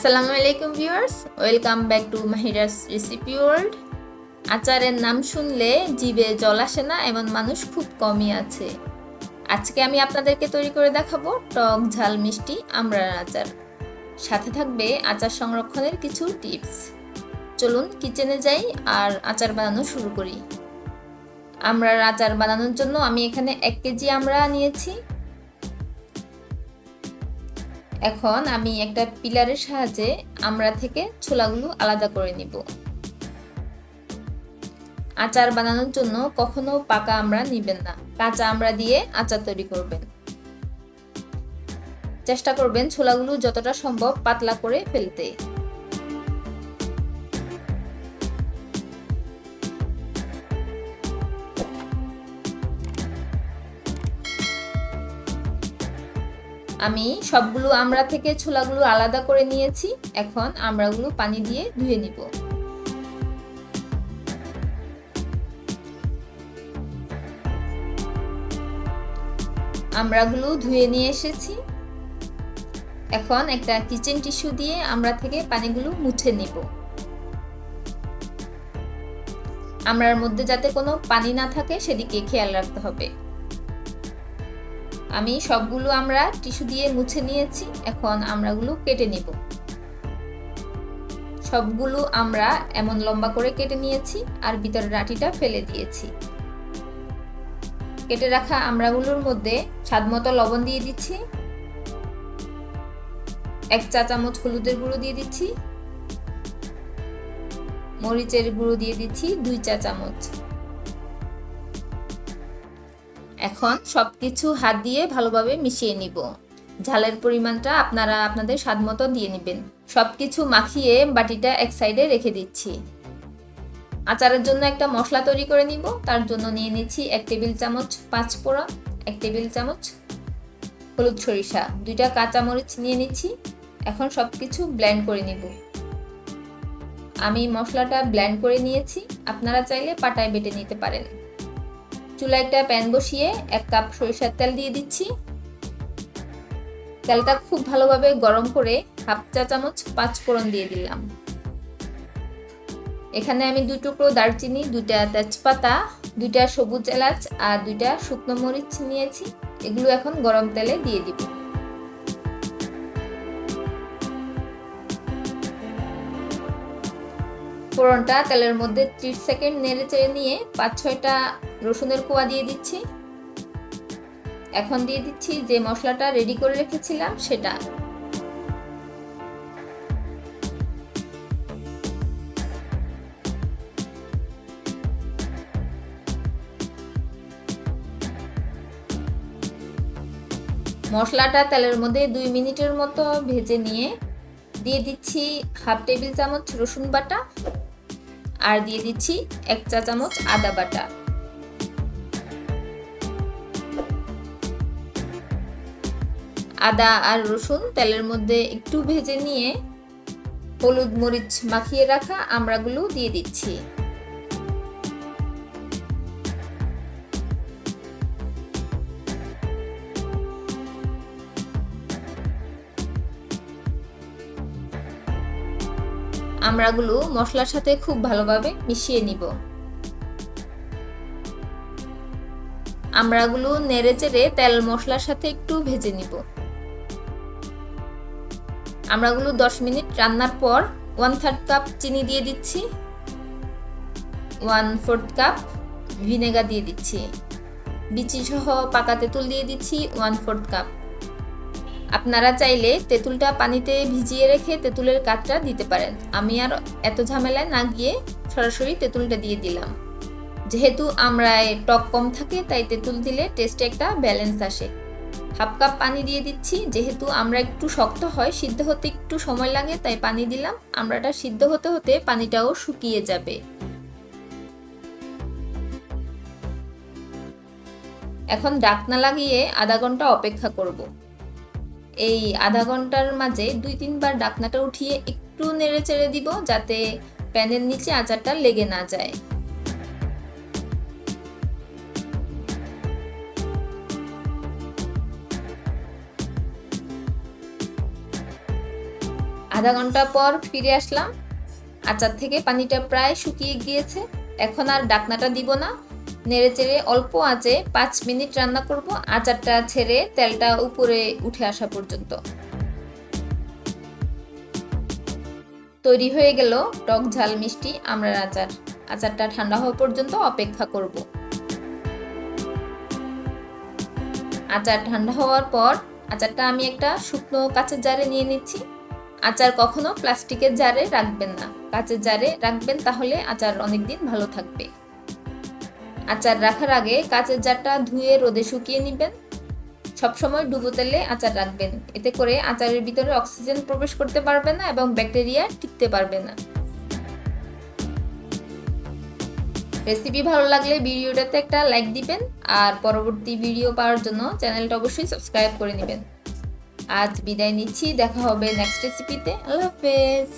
আসসালামু আলাইকুম viewers, welcome back to মাহিরাস recipe world. আচারের নাম শুনলে জিভে জল আসে না এমন মানুষ খুব কমই আছে। আজকে আমি আপনাদেরকে তৈরি করে দেখাবো টক ঝাল মিষ্টি আমড়ার আচার। সাথে থাকবে আচার সংরক্ষণের কিছু টিপস। চলুন কিচেনে যাই আর আচার বানানো শুরু করি। আমড়ার আচার বানানোর জন্য আমি এখানে 1 কেজি আমড়া নিয়েছি। এখন আমি একটা পিলারের সাহায্যে আমড়া থেকে ছোলাগুলো আলাদা করে নিব। আচার বানানোর জন্য কখনো পাকা আমড়া নেবেন না, কাঁচা আমড়া দিয়ে আচার তৈরি করবেন। চেষ্টা করবেন ছোলাগুলো যতটা সম্ভব পাতলা করে ফেলতে। আমি সবগুলো আমড়া থেকে ছোলাগুলো আলাদা করে নিয়েছি। এখন আমড়াগুলো পানি দিয়ে ধুয়ে নিব। আমড়াগুলো ধুয়ে নিয়ে এসেছি। এখন একটা কিচেন টিস্যু দিয়ে আমড়া থেকে পানিগুলো মুছে নিব। আমড়ার মধ্যে যাতে কোনো পানি না থাকে সেদিকে খেয়াল রাখতে হবে। আমি সবগুলো আমড়া টিস্যু দিয়ে মুছে নিয়েছি। এখন আমড়াগুলো কেটে নিব। সবগুলো আমড়া এমন লম্বা করে কেটে নিয়েছি আর ভিতরের আটিটা ফেলে দিয়েছি। কেটে রাখা আমড়াগুলোর মধ্যে স্বাদমতো লবণ দিয়ে দিচ্ছি। 1 চা চামচ হলুদের গুঁড়ো দিয়ে দিচ্ছি। মরিচের গুঁড়ো দিয়ে দিচ্ছি 2 চা চামচ। এখন সবকিছু হাত দিয়ে ভালোভাবে মিশিয়ে নিব। ঝালের পরিমাণটা আপনারা আপনাদের স্বাদমতো দিয়ে নেবেন। সবকিছু মাখিয়ে বাটিটা এক সাইডে রেখে দিচ্ছি। আচারের জন্য একটা মশলা তৈরি করে নিব। তার জন্য নিয়ে নিচ্ছি 1 টেবিল চামচ পাঁচফোড়ন, 1 টেবিল চামচ হলুদ সরিষা, 2টা কাঁচামরিচ নিয়ে নিচ্ছি। এখন সবকিছু ব্লেন্ড করে নিব। আমি মশলাটা ব্লেন্ড করে নিয়েছি, আপনারা চাইলে পাটায় বেটে নিতে পারেন। চুলায় একটা প্যান বসিয়ে 1 কাপ সরিষার তেল দিয়ে দিচ্ছি। তেলটা খুব ভালোভাবে গরম করে 1/2 চা চামচ পাঁচফোড়ন দিয়ে দিলাম। এখানে আমি 2 টুকরো দারচিনি, 2টা তেজপাতা, 2টা সবুজ এলাচ আর 2টা শুকনো মরিচ নিয়েছি। এগুলো এখন গরম তেলে দিয়ে দিব। ফোড়নটা তেলের মধ্যে 30 সেকেন্ড নেড়ে চেড়ে নিয়ে 5-6টা রসুনের কোয়া দিয়ে দিচ্ছি। এখন দিয়ে দিচ্ছি যে মশলাটা রেডি করে রেখেছিলাম সেটা। মশলাটা তেলের মধ্যে 2 মিনিটের মতো ভেজে নিয়ে দিয়ে দিচ্ছি 1/2 টেবিল চামচ রসুন বাটা আর দিয়ে দিচ্ছি 1 চা চামচ আদা বাটা। আদা আর রসুন তেলের মধ্যে একটু ভেজে নিয়ে হলুদ মরিচ মাখিয়ে রাখা আমড়াগুলো দিয়ে দিচ্ছি। আমড়াগুলো মশলার সাথে খুব ভালোভাবে মিশিয়ে নিব। আমড়াগুলো নেড়ে চেড়ে তেল মশলার সাথে একটু ভেজে নিব। আমড়াগুলো 10 মিনিট রান্নার পর 1/3 কাপ চিনি দিয়ে দিচ্ছি। 1/4 কাপ ভিনেগার দিয়ে দিচ্ছি। বিচি সহ পাকা তেঁতুল দিয়ে দিচ্ছি 1/4 কাপ। আপনারা চাইলে তেঁতুলটা পানিতে ভিজিয়ে রেখে তেঁতুলের কাঠটা দিতে পারেন। আমি আর এত ঝামেলায় না গিয়ে সরাসরি তেঁতুলটা দিয়ে দিলাম। যেহেতু আমড়ায় টক কম থাকে তাই তেঁতুল দিলে টেস্টে একটা ব্যালেন্স আসে। 1/2 কাপ পানি দিয়ে দিচ্ছি। যেহেতু আমড়া একটু শক্ত হয়, সিদ্ধ হতে একটু সময় লাগে তাই পানি দিলাম। আমড়াটা সিদ্ধ হতে হতে পানিটাও শুকিয়ে যাবে। এখন ঢাকনা লাগিয়ে আধা ঘন্টা অপেক্ষা করব। এই আধা ঘন্টার মাঝে 2-3 বার ঢাকনাটা উঠিয়ে একটু নেড়ে চেড়ে দিব যাতে প্যানের নিচে আচারটা লেগে না যায়। আধা ঘন্টা পর ফিরে আসলাম। আচার থেকে পানিটা প্রায় শুকিয়ে গিয়েছে। এখন আর ঢাকনাটা দিব না, নেড়েচেড়ে অল্প আঁচে 5 মিনিট রান্না করব, আচারটা ছেড়ে তেলটা উপরে উঠে আসা পর্যন্ত। তৈরি হয়ে গেল টক ঝাল মিষ্টি আমড়ার আচার। আচারটা ঠান্ডা হওয়া পর্যন্ত অপেক্ষা করব। আচার ঠান্ডা হওয়ার পর আচারটা আমি একটা শুকনো কাঁচের জারে নিয়ে নিচ্ছি। আচার কখনো প্লাস্টিকের জারে রাখবেন না, কাঁচের জারে রাখবেন, তাহলে আচার অনেকদিন ভালো থাকবে। আচার রাখার আগে কাঁচের জারটা ধুয়ে রোদে শুকিয়ে নেবেন। সবসময় ডুবো তেলে আচার রাখবেন, এতে করে আচারের ভিতরে অক্সিজেন প্রবেশ করতে পারবে না এবং ব্যাকটেরিয়া টিকতে পারবে না। রেসিপি ভালো লাগলে ভিডিওটাতে একটা লাইক দিবেন, আর পরবর্তী ভিডিও পাওয়ার জন্য চ্যানেলটা অবশ্যই সাবস্ক্রাইব করে নেবেন। আজ বিদায় নিচ্ছি, দেখা হবে নেক্সট রেসিপিতে। আল্লাহ হাফেজ।